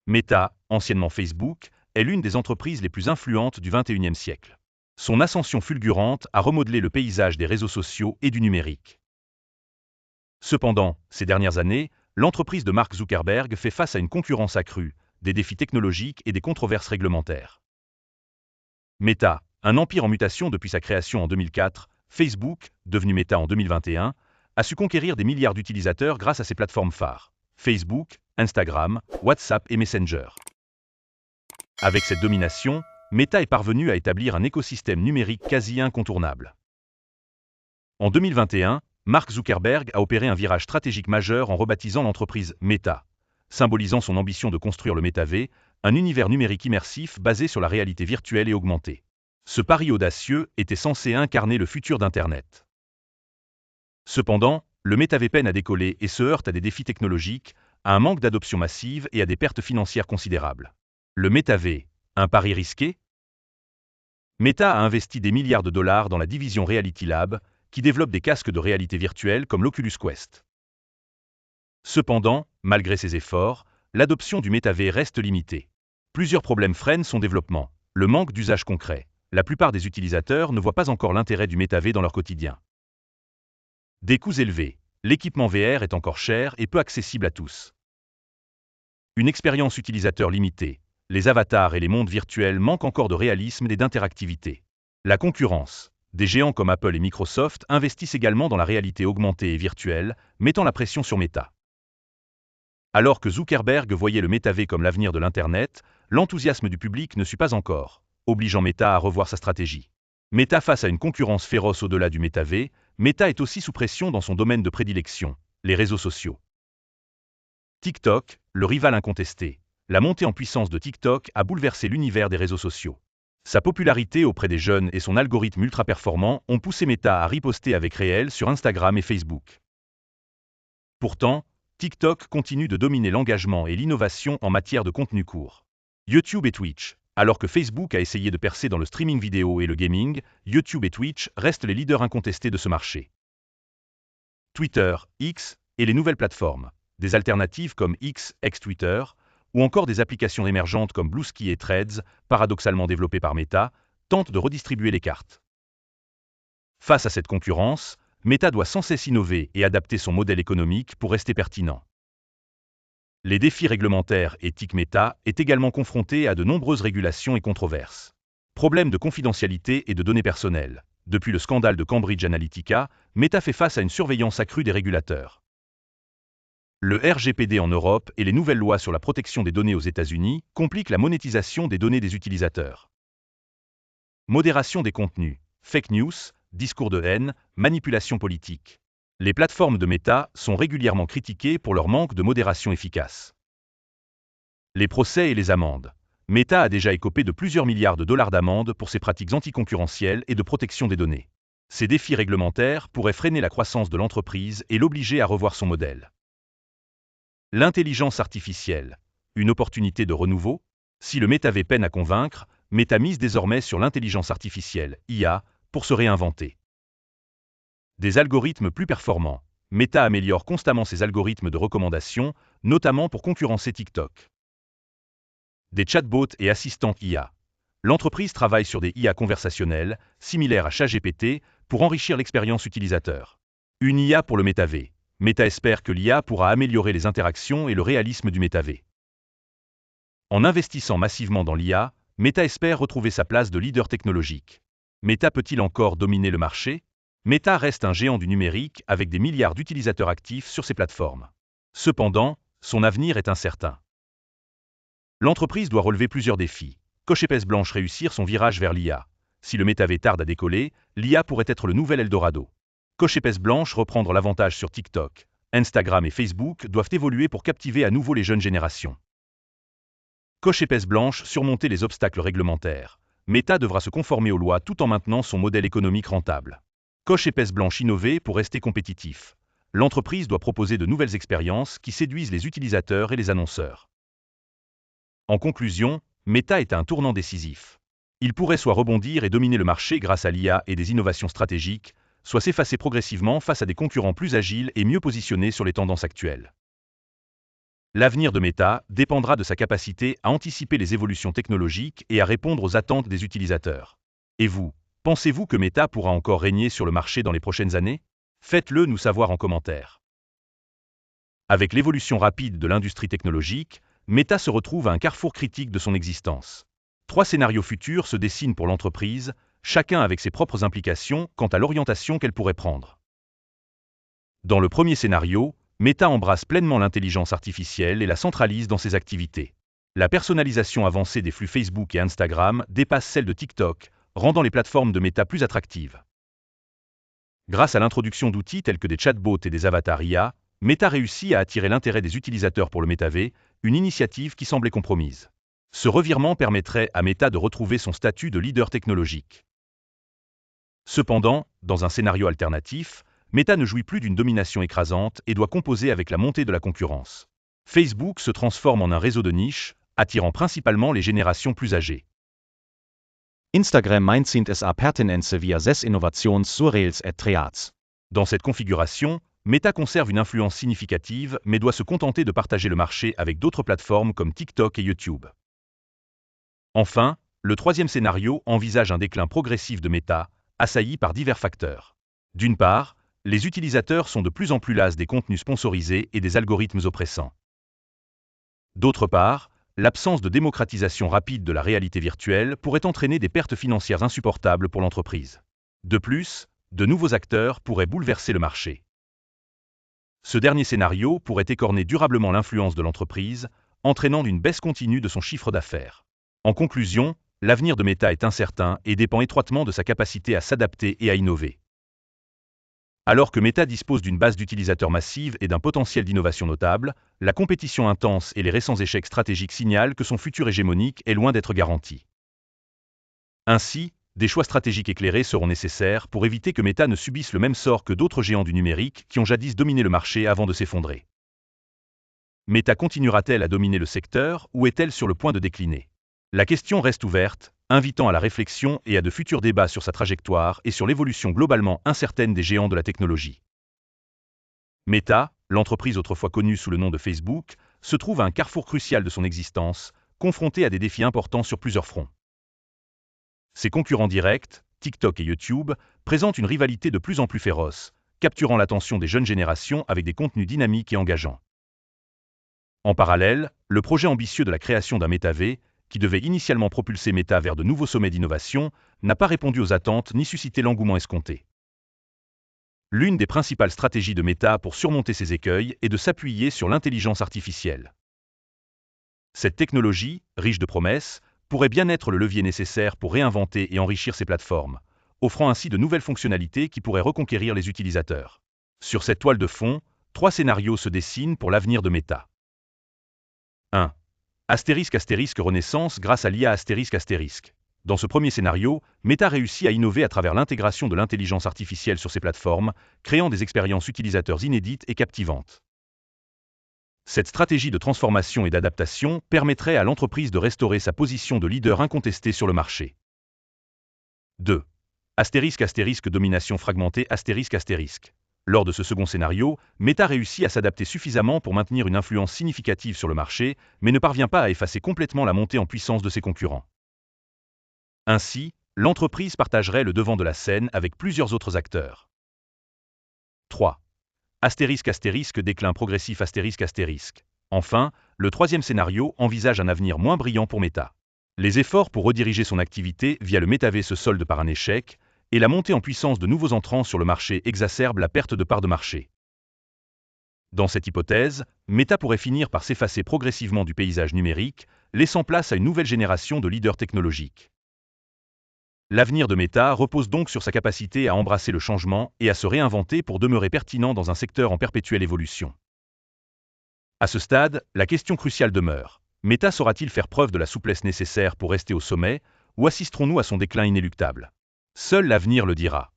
Meta, anciennement Facebook, est l'une des entreprises les plus influentes du XXIe siècle. Son ascension fulgurante a remodelé le paysage des réseaux sociaux et du numérique. Cependant, ces dernières années, l'entreprise de Mark Zuckerberg fait face à une concurrence accrue, des défis technologiques et des controverses réglementaires. Meta, un empire en mutation depuis sa création en 2004, Facebook, devenu Meta en 2021, a su conquérir des milliards d'utilisateurs grâce à ses plateformes phares, Facebook, Instagram, WhatsApp et Messenger. Avec cette domination, Meta est parvenu à établir un écosystème numérique quasi incontournable. En 2021, Mark Zuckerberg a opéré un virage stratégique majeur en rebaptisant l'entreprise Meta, symbolisant son ambition de construire le métavé, un univers numérique immersif basé sur la réalité virtuelle et augmentée. Ce pari audacieux était censé incarner le futur d'Internet. Cependant, le métavé peine à décoller et se heurte à des défis technologiques, à un manque d'adoption massive et à des pertes financières considérables. Le métavé, un pari risqué? Meta a investi des milliards de dollars dans la division Reality Lab, qui développe des casques de réalité virtuelle comme l'Oculus Quest. Cependant, malgré ces efforts, l'adoption du métavé reste limitée. Plusieurs problèmes freinent son développement. Le manque d'usage concret. La plupart des utilisateurs ne voient pas encore l'intérêt du métavé dans leur quotidien. Des coûts élevés. L'équipement VR est encore cher et peu accessible à tous. Une expérience utilisateur limitée. Les avatars et les mondes virtuels manquent encore de réalisme et d'interactivité. La concurrence. Des géants comme Apple et Microsoft investissent également dans la réalité augmentée et virtuelle, mettant la pression sur Meta. Alors que Zuckerberg voyait le métavé comme l'avenir de l'Internet, l'enthousiasme du public ne suit pas encore, obligeant Meta à revoir sa stratégie. Meta face à une concurrence féroce au-delà du métavé, Meta est aussi sous pression dans son domaine de prédilection, les réseaux sociaux. TikTok, le rival incontesté. La montée en puissance de TikTok a bouleversé l'univers des réseaux sociaux. Sa popularité auprès des jeunes et son algorithme ultra-performant ont poussé Meta à riposter avec réel sur Instagram et Facebook. Pourtant, TikTok continue de dominer l'engagement et l'innovation en matière de contenu court. YouTube et Twitch. Alors que Facebook a essayé de percer dans le streaming vidéo et le gaming, YouTube et Twitch restent les leaders incontestés de ce marché. Twitter, X et les nouvelles plateformes, des alternatives comme X, ex-Twitter, ou encore des applications émergentes comme Bluesky et Threads, paradoxalement développées par Meta, tentent de redistribuer les cartes. Face à cette concurrence, Meta doit sans cesse innover et adapter son modèle économique pour rester pertinent. Les défis réglementaires éthiques Meta est également confronté à de nombreuses régulations et controverses. Problèmes de confidentialité et de données personnelles. Depuis le scandale de Cambridge Analytica, Meta fait face à une surveillance accrue des régulateurs. Le RGPD en Europe et les nouvelles lois sur la protection des données aux États-Unis compliquent la monétisation des données des utilisateurs. Modération des contenus, fake news, discours de haine, manipulation politique. Les plateformes de Meta sont régulièrement critiquées pour leur manque de modération efficace. Les procès et les amendes. Meta a déjà écopé de plusieurs milliards de dollars d'amendes pour ses pratiques anticoncurrentielles et de protection des données. Ces défis réglementaires pourraient freiner la croissance de l'entreprise et l'obliger à revoir son modèle. L'intelligence artificielle. Une opportunité de renouveau? Si le métavé peine à convaincre, Meta mise désormais sur l'intelligence artificielle, IA, pour se réinventer. Des algorithmes plus performants. Meta améliore constamment ses algorithmes de recommandation, notamment pour concurrencer TikTok. Des chatbots et assistants IA. L'entreprise travaille sur des IA conversationnels, similaires à ChatGPT, pour enrichir l'expérience utilisateur. Une IA pour le métavé. Meta espère que l'IA pourra améliorer les interactions et le réalisme du métavé. En investissant massivement dans l'IA, Meta espère retrouver sa place de leader technologique. Meta peut-il encore dominer le marché? Meta reste un géant du numérique avec des milliards d'utilisateurs actifs sur ses plateformes. Cependant, son avenir est incertain. L'entreprise doit relever plusieurs défis. Cocher pèse blanche réussir son virage vers l'IA. Si le métavé tarde à décoller, l'IA pourrait être le nouvel Eldorado. Cocher pèse blanche reprendre l'avantage sur TikTok. Instagram et Facebook doivent évoluer pour captiver à nouveau les jeunes générations. Cocher pèse blanche surmonter les obstacles réglementaires. Meta devra se conformer aux lois tout en maintenant son modèle économique rentable. Cocher pèse blanche innover pour rester compétitif. L'entreprise doit proposer de nouvelles expériences qui séduisent les utilisateurs et les annonceurs. En conclusion, Meta est à un tournant décisif. Il pourrait soit rebondir et dominer le marché grâce à l'IA et des innovations stratégiques, soit s'effacer progressivement face à des concurrents plus agiles et mieux positionnés sur les tendances actuelles. L'avenir de Meta dépendra de sa capacité à anticiper les évolutions technologiques et à répondre aux attentes des utilisateurs. Et vous, pensez-vous que Meta pourra encore régner sur le marché dans les prochaines années? Faites-le nous savoir en commentaire. Avec l'évolution rapide de l'industrie technologique, Meta se retrouve à un carrefour critique de son existence. 3 scénarios futurs se dessinent pour l'entreprise, chacun avec ses propres implications quant à l'orientation qu'elle pourrait prendre. Dans le premier scénario, Meta embrasse pleinement l'intelligence artificielle et la centralise dans ses activités. La personnalisation avancée des flux Facebook et Instagram dépasse celle de TikTok, rendant les plateformes de Meta plus attractives. Grâce à l'introduction d'outils tels que des chatbots et des avatars IA, Meta réussit à attirer l'intérêt des utilisateurs pour le métavers, une initiative qui semblait compromise. Ce revirement permettrait à Meta de retrouver son statut de leader technologique. Cependant, dans un scénario alternatif, Meta ne jouit plus d'une domination écrasante et doit composer avec la montée de la concurrence. Facebook se transforme en un réseau de niche, attirant principalement les générations plus âgées. Instagram mainzint es a pertinence via ses innovations sur Reels et Threads. Dans cette configuration, Meta conserve une influence significative mais doit se contenter de partager le marché avec d'autres plateformes comme TikTok et YouTube. Enfin, le troisième scénario envisage un déclin progressif de Meta, assailli par divers facteurs. D'une part, les utilisateurs sont de plus en plus las des contenus sponsorisés et des algorithmes oppressants. D'autre part, l'absence de démocratisation rapide de la réalité virtuelle pourrait entraîner des pertes financières insupportables pour l'entreprise. De plus, de nouveaux acteurs pourraient bouleverser le marché. Ce dernier scénario pourrait écorner durablement l'influence de l'entreprise, entraînant une baisse continue de son chiffre d'affaires. En conclusion, l'avenir de Meta est incertain et dépend étroitement de sa capacité à s'adapter et à innover. Alors que Meta dispose d'une base d'utilisateurs massive et d'un potentiel d'innovation notable, la compétition intense et les récents échecs stratégiques signalent que son futur hégémonique est loin d'être garanti. Ainsi, des choix stratégiques éclairés seront nécessaires pour éviter que Meta ne subisse le même sort que d'autres géants du numérique qui ont jadis dominé le marché avant de s'effondrer. Meta continuera-t-elle à dominer le secteur ou est-elle sur le point de décliner? La question reste ouverte, invitant à la réflexion et à de futurs débats sur sa trajectoire et sur l'évolution globalement incertaine des géants de la technologie. Meta, l'entreprise autrefois connue sous le nom de Facebook, se trouve à un carrefour crucial de son existence, confrontée à des défis importants sur plusieurs fronts. Ses concurrents directs, TikTok et YouTube, présentent une rivalité de plus en plus féroce, capturant l'attention des jeunes générations avec des contenus dynamiques et engageants. En parallèle, le projet ambitieux de la création d'un métavers, qui devait initialement propulser Meta vers de nouveaux sommets d'innovation, n'a pas répondu aux attentes ni suscité l'engouement escompté. L'une des principales stratégies de Meta pour surmonter ces écueils est de s'appuyer sur l'intelligence artificielle. Cette technologie, riche de promesses, pourrait bien être le levier nécessaire pour réinventer et enrichir ces plateformes, offrant ainsi de nouvelles fonctionnalités qui pourraient reconquérir les utilisateurs. Sur cette toile de fond, 3 scénarios se dessinent pour l'avenir de Meta. 1. ** renaissance grâce à l'IA ***. Dans ce premier scénario, Meta réussit à innover à travers l'intégration de l'intelligence artificielle sur ses plateformes, créant des expériences utilisateurs inédites et captivantes. Cette stratégie de transformation et d'adaptation permettrait à l'entreprise de restaurer sa position de leader incontesté sur le marché. 2. ** domination fragmentée ***. Lors de ce second scénario, Meta réussit à s'adapter suffisamment pour maintenir une influence significative sur le marché, mais ne parvient pas à effacer complètement la montée en puissance de ses concurrents. Ainsi, l'entreprise partagerait le devant de la scène avec plusieurs autres acteurs. 3. ** déclin progressif ***. Enfin, le troisième scénario envisage un avenir moins brillant pour Meta. Les efforts pour rediriger son activité via le métavers se soldent par un échec, et la montée en puissance de nouveaux entrants sur le marché exacerbe la perte de part de marché. Dans cette hypothèse, Meta pourrait finir par s'effacer progressivement du paysage numérique, laissant place à une nouvelle génération de leaders technologiques. L'avenir de Meta repose donc sur sa capacité à embrasser le changement et à se réinventer pour demeurer pertinent dans un secteur en perpétuelle évolution. À ce stade, la question cruciale demeure. Meta saura-t-il faire preuve de la souplesse nécessaire pour rester au sommet, ou assisterons-nous à son déclin inéluctable? Seul l'avenir le dira.